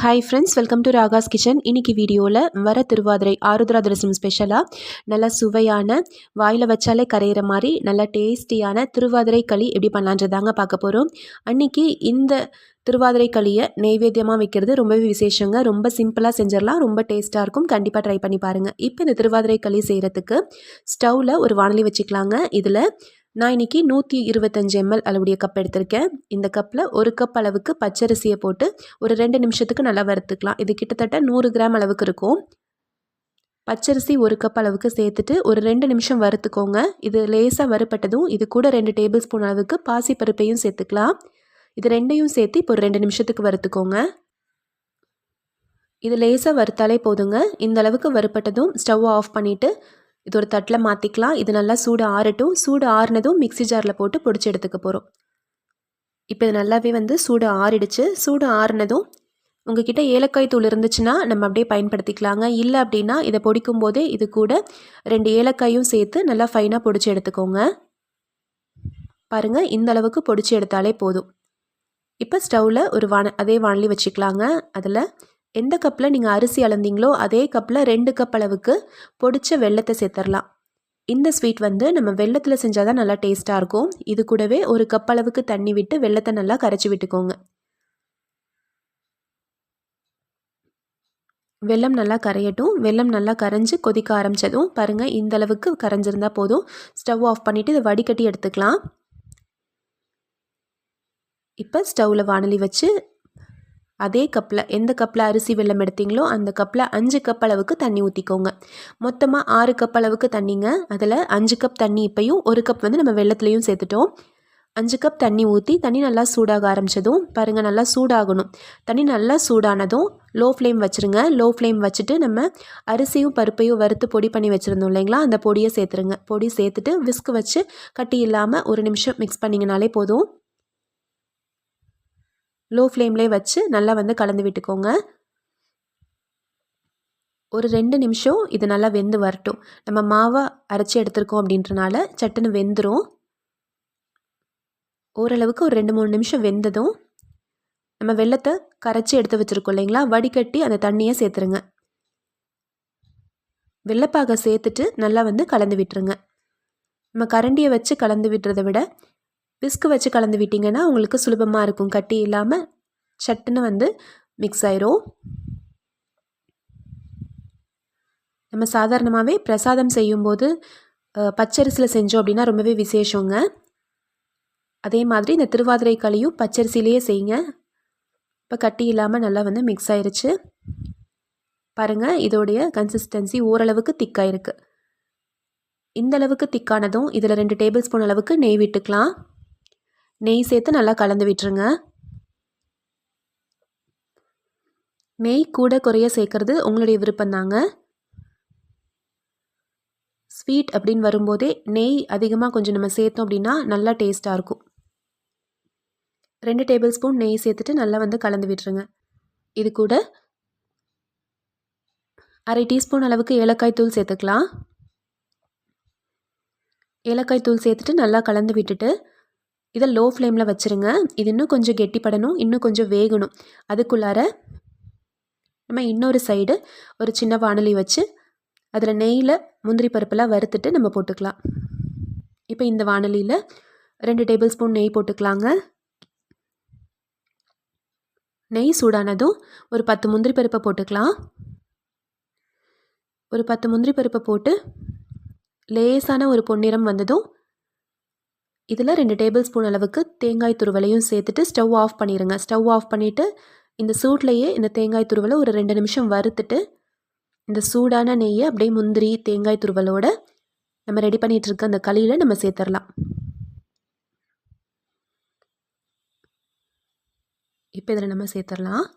Hi friends, welcome to Raga's kitchen. இன்னைக்கு வீடியோவில் வர திருவாதிரை ஆருத்ரா தரிசனம் ஸ்பெஷலாக நல்லா சுவையான வாயில் வச்சாலே கரையிற மாதிரி நல்லா டேஸ்டியான திருவாதிரை களி எப்படி பண்ணலான்றதாங்க பார்க்க போகிறோம். அன்றைக்கி இந்த திருவாதிரை களியை நெய்வேத்தியமாக வைக்கிறது ரொம்பவே விசேஷங்க. ரொம்ப சிம்பிளாக செஞ்சிடலாம், ரொம்ப டேஸ்ட்டாக இருக்கும். கண்டிப்பாக ட்ரை பண்ணி பாருங்கள். இப்போ இந்த திருவாதிரை களி செய்கிறதுக்கு ஸ்டவ்வில் ஒரு வாணலி வச்சுக்கலாங்க. இதில் நான் இன்றைக்கி 125 ml அளவுடைய கப் எடுத்திருக்கேன். இந்த கப்பில் ஒரு கப் அளவுக்கு பச்சரிசியை போட்டு ஒரு 2 நிமிஷத்துக்கு நல்லா வறுத்துக்கலாம். இது கிட்டத்தட்ட 100 கிராம் அளவுக்கு இருக்கும். பச்சரிசி ஒரு கப் அளவுக்கு சேர்த்துட்டு ஒரு 2 நிமிஷம் வறுத்துக்கோங்க. இது லேசாக வறுப்பட்டதும் இது கூட 2 டேபிள் ஸ்பூன் அளவுக்கு பாசிப்பருப்பையும் சேர்த்துக்கலாம். இது ரெண்டையும் சேர்த்து இப்போ ஒரு 2 நிமிஷத்துக்கு வறுத்துக்கோங்க. இது லேசாக வறுத்தாலே போதுங்க. இந்த அளவுக்கு வறுப்பட்டதும் ஸ்டவ் ஆஃப் பண்ணிவிட்டு இது ஒரு தட்டில் மாற்றிக்கலாம். இது நல்லா சூடு ஆறட்டும். சூடு ஆறுனதும் மிக்ஸி ஜாரில் போட்டு பொடிச்சு எடுத்துக்க போகிறோம். இப்போ இது நல்லாவே சூடு ஆறிடுச்சு. சூடு ஆறுனதும் உங்ககிட்ட ஏலக்காய் தூள் இருந்துச்சுன்னா நம்ம அப்படியே பயன்படுத்திக்கலாங்க. இல்லை அப்படின்னா இதை பொடிக்கும் போதே இது கூட 2 ஏலக்காயும் சேர்த்து நல்லா ஃபைனாக பொடிச்சு எடுத்துக்கோங்க. பாருங்கள், இந்த அளவுக்கு பொடிச்சு எடுத்தாலே போதும். இப்போ ஸ்டவ்வில் ஒரு அதே வாணலி வச்சுக்கலாங்க. அதில் எந்த கப்பில் நீங்கள் அரிசி அளந்தீங்களோ அதே கப்பில் 2 கப் அளவுக்கு பொடிச்ச வெல்லத்தை சேர்த்துடலாம். இந்த ஸ்வீட் நம்ம வெல்லத்தில் செஞ்சால் தான் நல்லா டேஸ்ட்டாக இருக்கும். இது கூடவே ஒரு கப் அளவுக்கு தண்ணி விட்டு வெல்லத்தை நல்லா கரைச்சி விட்டுக்கோங்க. வெல்லம் நல்லா கரையட்டும். வெல்லம் நல்லா கரைஞ்சி கொதிக்க ஆரம்பித்ததும் பாருங்கள், இந்த அளவுக்கு கரைஞ்சிருந்தால் போதும். ஸ்டவ் ஆஃப் பண்ணிவிட்டு இதை வடிகட்டி எடுத்துக்கலாம். இப்போ ஸ்டவ்வில் வாணலி வச்சு அதே கப்பில் எந்த கப்பில் அரிசி வெல்லம் எடுத்தீங்களோ அந்த கப்பில் 5 கப் அளவுக்கு தண்ணி ஊற்றிக்கோங்க. மொத்தமாக 6 கப் அளவுக்கு தண்ணிங்க. அதில் 5 கப் தண்ணி இப்பையும் ஒரு கப் நம்ம வெல்லத்துலேயும் சேர்த்துட்டோம். 5 கப் தண்ணி ஊற்றி தண்ணி நல்லா சூடாக ஆரம்பித்ததும் பாருங்கள், நல்லா சூடாகணும். தண்ணி நல்லா சூடானதும் லோ ஃப்ளேம் வச்சுருங்க. லோ ஃப்ளேம் வச்சுட்டு நம்ம அரிசியும் பருப்பையும் வறுத்து பொடி பண்ணி வச்சுருந்தோம் இல்லைங்களா, அந்த பொடியை சேர்த்துருங்க. பொடி சேர்த்துட்டு விஸ்க் வச்சு கட்டி இல்லாமல் ஒரு நிமிஷம் மிக்ஸ் பண்ணிங்கனாலே போதும். லோ ஃப்ளேம்லேயே வச்சு நல்லா கலந்து விட்டுக்கோங்க. ஒரு 2 நிமிஷம் இது நல்லா வெந்து வரட்டும். நம்ம மாவை அரைச்சி எடுத்துருக்கோம் அப்படின்றனால சட்டுன்னு வெந்துடும். ஓரளவுக்கு ஒரு 2-3 நிமிஷம் வெந்ததும் நம்ம வெல்லத்தை கரைச்சி எடுத்து வச்சுருக்கோம் இல்லைங்களா, வடிகட்டி அந்த தண்ணியை சேர்த்துருங்க. வெள்ளைப்பாகை சேர்த்துட்டு நல்லா கலந்து விட்டுருங்க. நம்ம கரண்டியை வச்சு கலந்து விட்டுறதை விட விஸ்கு வச்சு கலந்து விட்டிங்கன்னா உங்களுக்கு சுலபமாக இருக்கும். கட்டி இல்லாமல் சட்டுன்னு மிக்ஸ் ஆயிரும். நம்ம சாதாரணமாகவே பிரசாதம் செய்யும்போது பச்சரிசியில் செஞ்சோம் அப்படின்னா ரொம்பவே விசேஷங்க. அதே மாதிரி இந்த திருவாதிரை களியும் பச்சரிசிலேயே செய்யுங்க. இப்போ கட்டி இல்லாமல் நல்லா மிக்ஸ் ஆயிருச்சு. பாருங்கள், இதோடைய கன்சிஸ்டன்சி ஓரளவுக்கு திக்காக இருக்குது. இந்த அளவுக்கு திக்கானதும் இதில் 2 டேபிள் ஸ்பூன் அளவுக்கு நெய் விட்டுக்கலாம். நெய் சேர்த்து நல்லா கலந்து விட்டுருங்க. நெய் கூட குறைய சேர்க்கறது உங்களுடைய விருப்பம்தாங்க. ஸ்வீட் அப்படின்னு வரும்போதே நெய் அதிகமாக கொஞ்சம் நம்ம சேர்த்தோம் அப்படின்னா நல்லா டேஸ்ட்டாக இருக்கும். 2 டேபிள் ஸ்பூன் நெய் சேர்த்துட்டு நல்லா கலந்து விட்டுருங்க. இது கூட அரை டீஸ்பூன் அளவுக்கு ஏலக்காய் தூள் சேர்த்துக்கலாம். ஏலக்காய் தூள் சேர்த்துட்டு நல்லா கலந்து விட்டுட்டு இதை லோ ஃப்ளேமில் வச்சுருங்க. இது இன்னும் கொஞ்சம் கெட்டிப்படணும், இன்னும் கொஞ்சம் வேகணும். அதுக்குள்ளார நம்ம இன்னொரு சைடு ஒரு சின்ன வாணலி வச்சு அதில் நெய்யில் முந்திரி பருப்பெல்லாம் வறுத்துட்டு நம்ம போட்டுக்கலாம். இப்போ இந்த வாணலியில் 2 டேபிள் ஸ்பூன் நெய் போட்டுக்கலாங்க. நெய் சூடானதும் ஒரு 10 முந்திரி பருப்பை போட்டுக்கலாம். ஒரு 10 முந்திரி பருப்பை போட்டு லேசான ஒரு பொன்னிறம் வந்ததும் இதில் 2 டேபிள் ஸ்பூன் அளவுக்கு தேங்காய் துருவலையும் சேர்த்துட்டு ஸ்டவ் ஆஃப் பண்ணிடுங்க. ஸ்டவ் ஆஃப் பண்ணிவிட்டு இந்த சூட்லேயே இந்த தேங்காய் துருவலை ஒரு 2 நிமிஷம் வறுத்துட்டு இந்த சூடான நெய்யை அப்படியே முந்திரி தேங்காய் துருவலோட நம்ம ரெடி பண்ணிகிட்ருக்க அந்த களியில் நம்ம சேர்த்துடலாம். இப்போ இதில் நம்ம சேர்த்துடலாம்.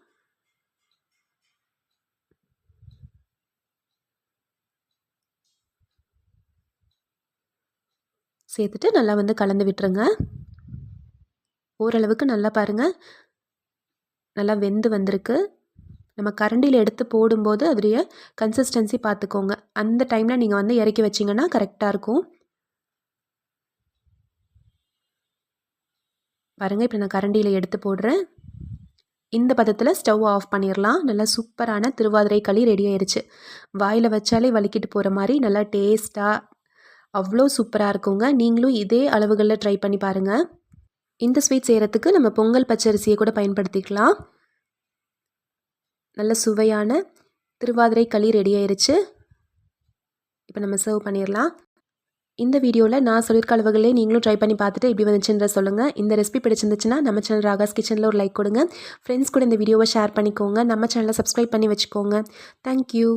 சேர்த்துட்டு நல்லா கலந்து விட்டுருங்க. ஓரளவுக்கு நல்லா பாருங்கள், நல்லா வெந்து வந்திருக்கு. நம்ம கரண்டியில் எடுத்து போடும்போது அதோடைய கன்சிஸ்டன்சி பார்த்துக்கோங்க. அந்த டைமில் நீங்கள் இறக்கி வச்சிங்கன்னா கரெக்டாக இருக்கும். பாருங்கள், இப்போ நான் கரண்டியில் எடுத்து போடுறேன். இந்த பதத்தில் ஸ்டவ் ஆஃப் பண்ணிடலாம். நல்லா சூப்பரான திருவாதிரை களி ரெடி ஆயிடுச்சு. வாயில் வச்சாலே வலிக்கிட்டு போகிற மாதிரி நல்லா டேஸ்ட்டாக அவ்வளோ சூப்பராக இருக்குங்க. நீங்களும் இதே அளவுகளில் ட்ரை பண்ணி பாருங்கள். இந்த ஸ்வீட் செய்கிறதுக்கு நம்ம பொங்கல் பச்சரிசியை கூட பயன்படுத்திக்கலாம். நல்ல சுவையான திருவாதிரை களி ரெடி ஆயிடுச்சு. இப்போ நம்ம சர்வ் பண்ணிடலாம். இந்த வீடியோவில் நான் சொல்லியிருக்க அளவுகளே நீங்களும் ட்ரை பண்ணி பார்த்துட்டு எப்படி வந்துச்சுன்ற சொல்லுங்கள். இந்த ரெசிபி பிடிச்சிருந்துச்சுன்னா நம்ம சேனல் ராகாஸ் கிச்சனில் ஒரு லைக் கொடுங்க. ஃப்ரெண்ட்ஸ் கூட இந்த வீடியோவை ஷேர் பண்ணிக்கோங்க. நம்ம சேனலை சப்ஸ்கிரைப் பண்ணி வச்சுக்கோங்க. தேங்க்யூ.